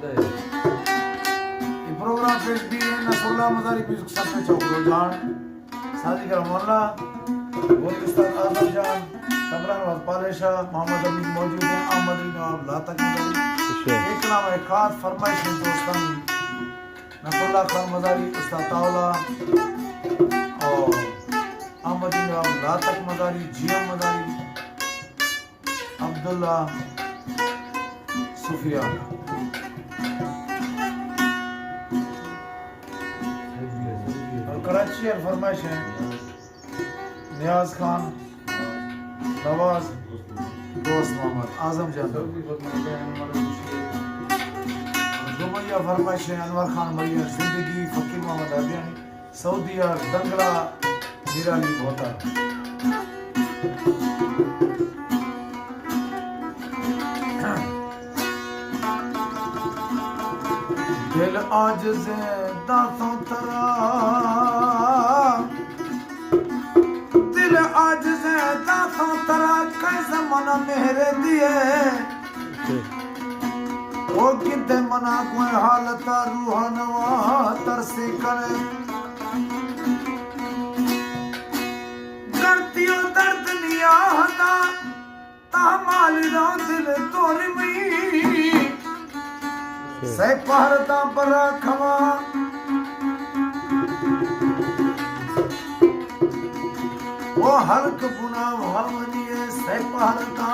ये प्रोग्राम पेश भी है नसरुल्लाह मज़ारी म्यूजिक सेंटर चौक रोजान सादी का मोहल्ला गुलदस्ता आजम जान कमरान वाज पालेशा मोहम्मद अमीन मौजूद हैं अहमद नवाब लातक एक नाम है खास फरमाइश है दोस्तों नसरुल्लाह खान मज़ारी उस्ताद तावला और अहमद नवाब लातक मज़ारी जीएम मज़ारी अब्दुल्ला सुफियान और कराची और फरमाइश है नियाज खान नवाज दोस्त मोहम्मद आजम जान दुबैया फरमाइश है अनवर खान मरिया जिंदगी फकीर मोहम्मद अदियानी सऊदी और दंगला निराली होता दिल आज दासों तरा दिल आज दासों तरा कैसे मना मेरे दिए वो किते मना कोई हालत रूहानवा तरसी करे करतियों दर्द लिया हता तामाली रो दिल तोरी में सै पहरता बरा खवा वो हल्क बुना भावनिए सै पहरता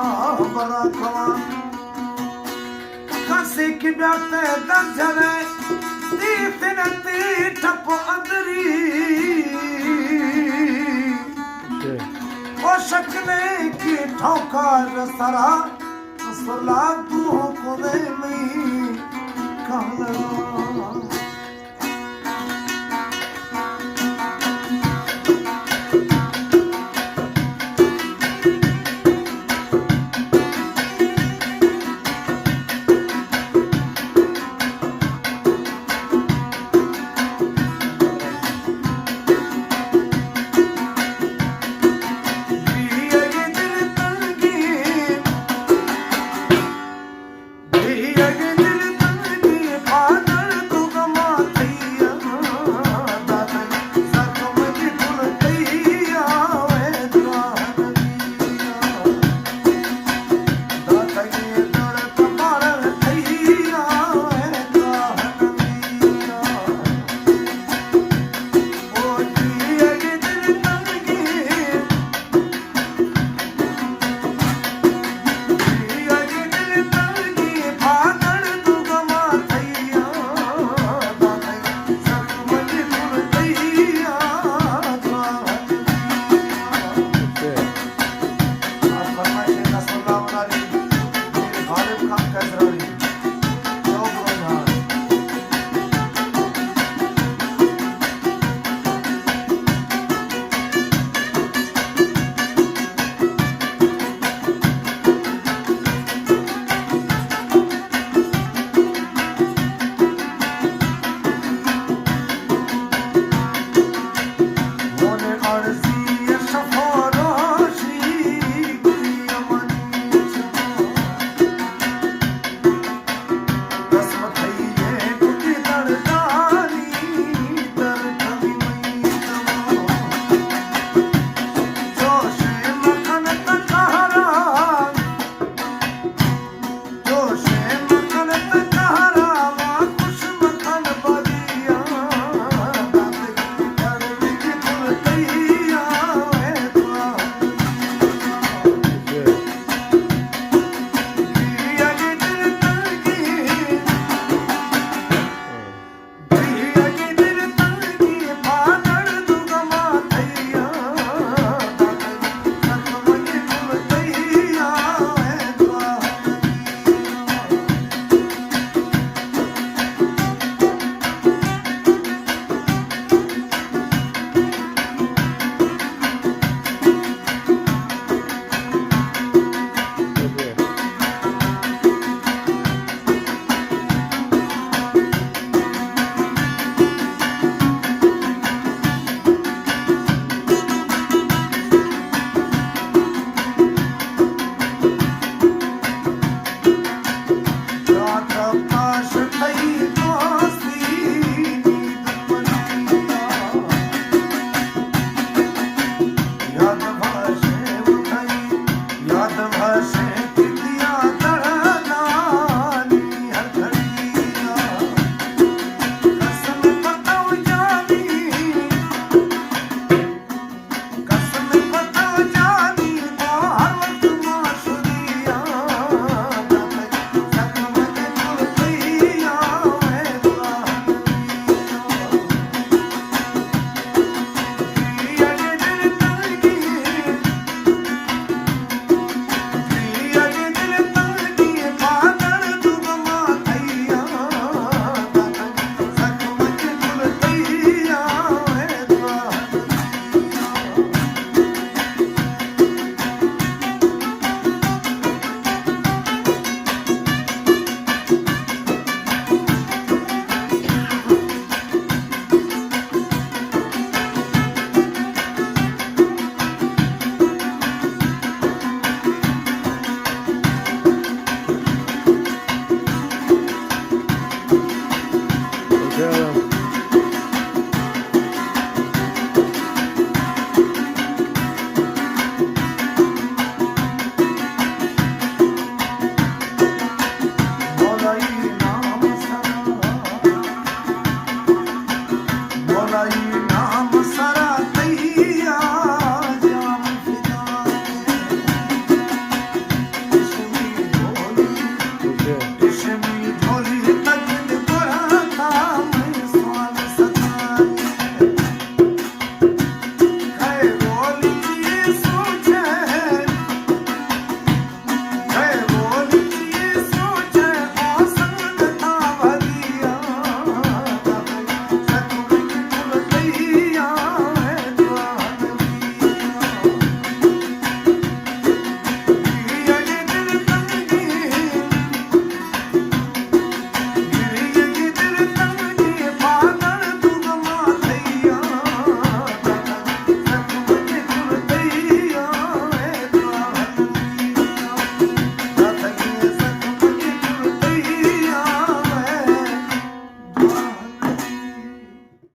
बरा खवा कसी की ब्याते दर्जने तीन ठप अंदरी वो शकने की ठोकर सरा सुला तू को दे में again.